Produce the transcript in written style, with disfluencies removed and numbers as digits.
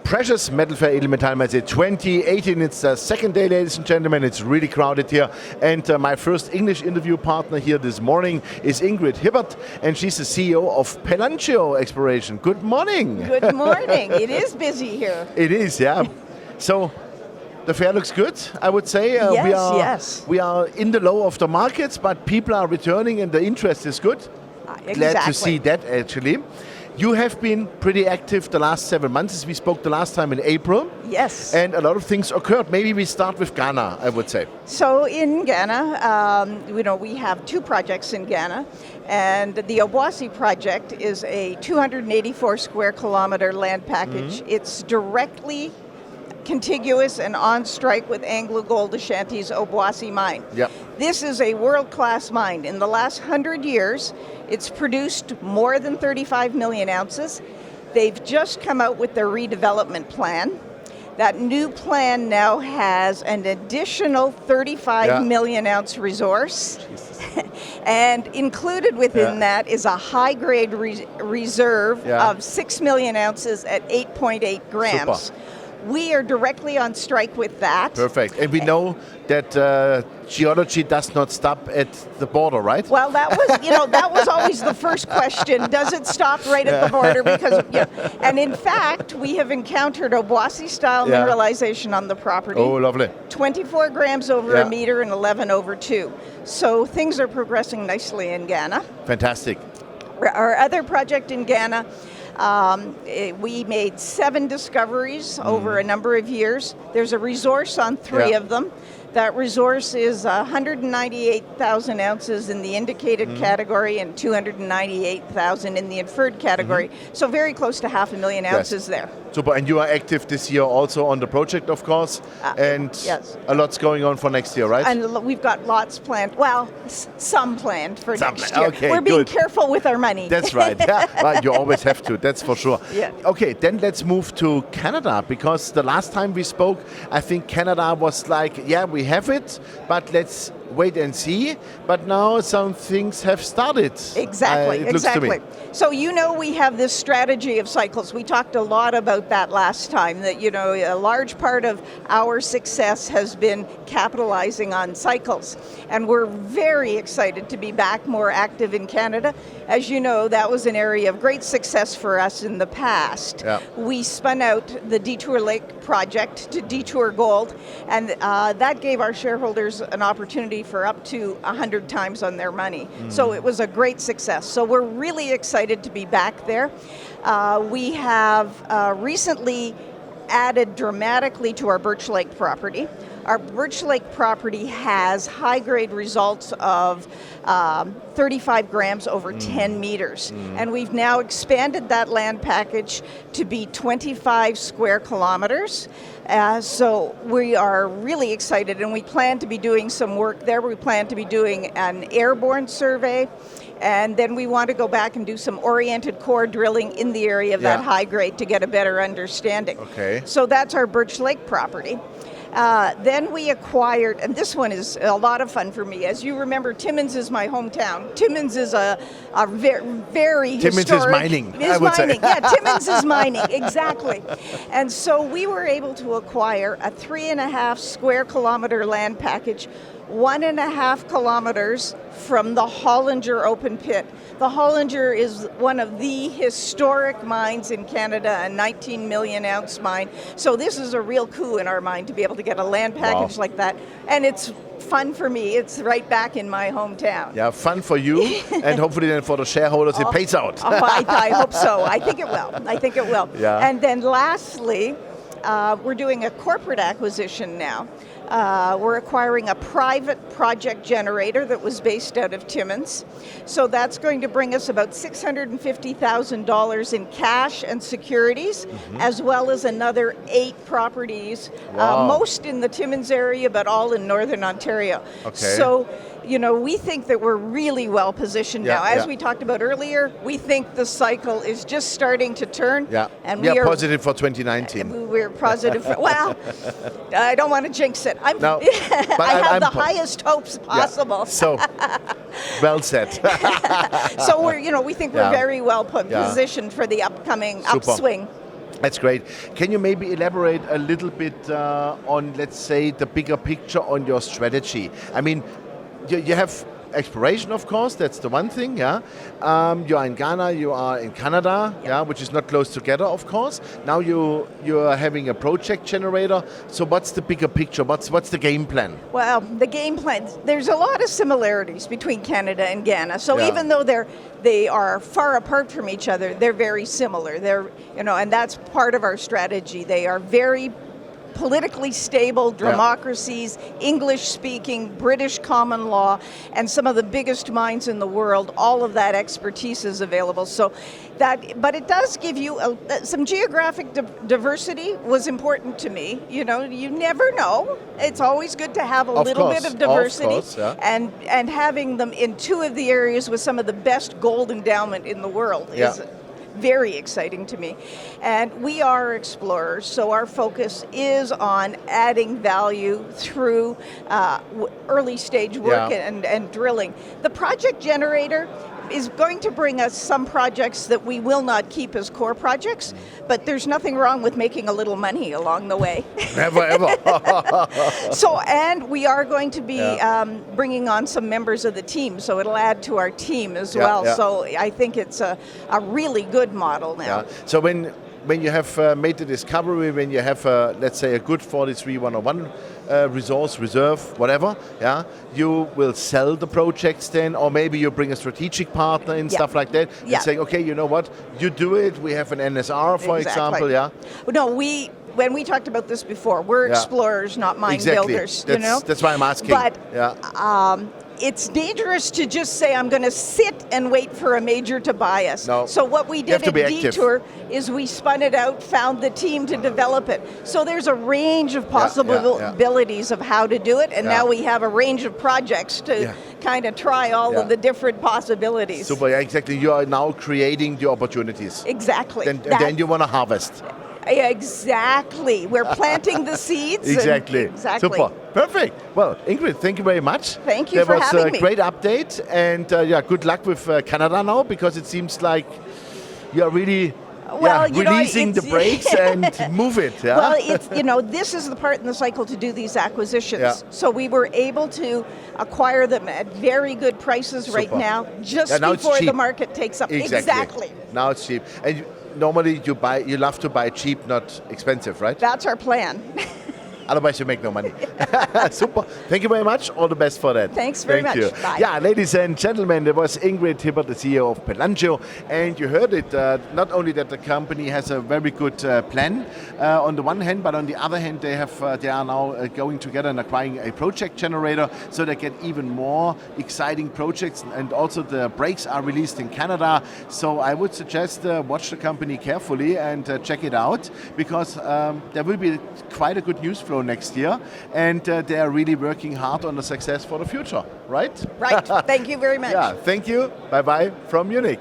precious Metal Fair Edelmetallmesse 2018. It's the second day, ladies and gentlemen. It's really crowded here. And my first English interview partner here this morning is Ingrid Hibbert, and she's the CEO of Pelangio Exploration. Good morning. Good morning. It is busy here. It is, yeah. So the fair looks good, I would say. Yes. We are in the low of the markets, but people are returning and the interest is good. Exactly. Glad to see that, actually. You have been pretty active the last 7 months. We spoke the last time in April. Yes. And a lot of things occurred. Maybe we start with Ghana, I would say. So in Ghana, we have two projects in Ghana. And the Obuasi project is a 284 square kilometer land package. Mm-hmm. It's directly contiguous and on strike with AngloGold Ashanti's Obuasi mine. Yep. This is a world-class mine. In the last 100 years, it's produced more than 35 million ounces. They've just come out with their redevelopment plan. That new plan now has an additional 35 million ounce resource. And included within that is a high-grade reserve of 6 million ounces at 8.8 grams. Super. We are directly on strike with that. Perfect. And we know that geology does not stop at the border, right? Well, that was always the first question. Does it stop right at the border? Because, and in fact, we have encountered Obuasi-style mineralization on the property. Oh, lovely. 24 grams over a meter and 11 over 2. So things are progressing nicely in Ghana. Fantastic. Our other project in Ghana, we made 7 discoveries over a number of years. There's a resource on 3 of them. That resource is 198,000 ounces in the indicated category and 298,000 in the inferred category. So very close to 500,000 ounces there. Super, and you are active this year also on the project, of course, and a lot's going on for next year, right? And we've got lots planned. Well, some planned for next year. Okay, we're being careful with our money. That's right. Well, you always have to, that's for sure. Yeah. Okay, then let's move to Canada, because the last time we spoke, I think Canada was like, we have it, but let's wait and see. But now some things have started. Exactly, it looks to me. So we have this strategy of cycles. We talked a lot about that last time, that a large part of our success has been capitalizing on cycles. And we're very excited to be back more active in Canada. As you know, that was an area of great success for us in the past. Yeah. We spun out the Detour Lake project to Detour Gold, and that gave our shareholders an opportunity for up to 100 times on their money. So it was a great success. So we're really excited to be back there. We have recently added dramatically to our Birch Lake property. Our Birch Lake property has high-grade results of 35 grams over 10 meters. And we've now expanded that land package to be 25 square kilometers. So we are really excited, and we plan to be doing some work there. We plan to be doing an airborne survey, and then we want to go back and do some oriented core drilling in the area of that high grade to get a better understanding. Okay. So that's our Birch Lake property. Then we acquired, and this one is a lot of fun for me. As you remember, Timmins is my hometown. Timmins is a very Timmins historic... Timmins is mining, I would say. Yeah, Timmins is mining, exactly. And so we were able to acquire a 3.5 square kilometer land package, 1.5 kilometers from the Hollinger open pit. The Hollinger is one of the historic mines in Canada, a 19 million ounce mine. So this is a real coup in our mind to be able to get a land package like that. And it's fun for me. It's right back in my hometown. Yeah, fun for you, and hopefully then for the shareholders it pays out. I hope so. I think it will. Yeah. And then lastly, we're doing a corporate acquisition now. We're acquiring a private project generator that was based out of Timmins. So that's going to bring us about $650,000 in cash and securities, as well as another 8 properties, most in the Timmins area, but all in Northern Ontario. Okay. So, we think that we're really well positioned now. As we talked about earlier, we think the cycle is just starting to turn. Yeah. And we are positive for 2019. We're positive. Well, I don't want to jinx it. I have the highest hopes possible. Yeah. So, well said. So we think we're very well positioned for the upcoming upswing. That's great. Can you maybe elaborate a little bit on, let's say, the bigger picture on your strategy? I mean, you have exploration, of course, that's the one thing, yeah. You are in Ghana, you are in Canada, yeah, which is not close together, of course. Now you are having a project generator. So what's the bigger picture? What's the game plan? Well, the game plan, there's a lot of similarities between Canada and Ghana. So even though they are far apart from each other, they're very similar. They're, and that's part of our strategy. They are very politically stable democracies, English-speaking, British common law, and some of the biggest mines in the world. All of that expertise is available. So but it does give you some geographic diversity was important to me. You never know. It's always good to have a little bit of diversity, and having them in two of the areas with some of the best gold endowment in the world is very exciting to me. And we are explorers, so our focus is on adding value through early stage work and drilling. The project generator is going to bring us some projects that we will not keep as core projects, but there's nothing wrong with making a little money along the way. Never, ever. And we are going to be bringing on some members of the team, so it'll add to our team as well. Yeah. So I think it's a really good model now. Yeah. So when you have made the discovery, when you have, let's say, a good 43-101 resource, reserve, whatever, you will sell the projects then, or maybe you bring a strategic partner and stuff like that, and saying, okay, you know what, you do it, we have an NSR, for example, No, when we talked about this before, we're explorers, not mine builders, That's why I'm asking. But it's dangerous to just say, I'm going to sit and wait for a major to buy us. No. So what we did at Detour is we spun it out, found the team to develop it. So there's a range of possibilities of how to do it, and now we have a range of projects to kind of try all of the different possibilities. Super, exactly. You are now creating the opportunities. Exactly. Then you want to harvest. Exactly. We're planting the seeds. Exactly. Super. Perfect. Well, Ingrid, thank you very much. Thank you for having me. That was a great update. And good luck with Canada now, because it seems like you're really releasing the brakes and move it. Yeah? Well, it's this is the part in the cycle to do these acquisitions. Yeah. So we were able to acquire them at very good prices right now, just before the market takes up. Exactly. Now it's cheap. And normally you love to buy cheap, not expensive, right? That's our plan. Otherwise you make no money. Super. Thank you very much. All the best for that. Thanks very much. Bye. Yeah, ladies and gentlemen, there was Ingrid Hibbert, the CEO of Pelangio, and you heard it, not only that the company has a very good plan on the one hand, but on the other hand, they are now going together and acquiring a project generator, so they get even more exciting projects, and also the brakes are released in Canada. So I would suggest watch the company carefully and check it out, because there will be quite a good news flow next year, and they are really working hard on the success for the future, right? Right. Thank you very much. Yeah, thank you. Bye-bye from Munich.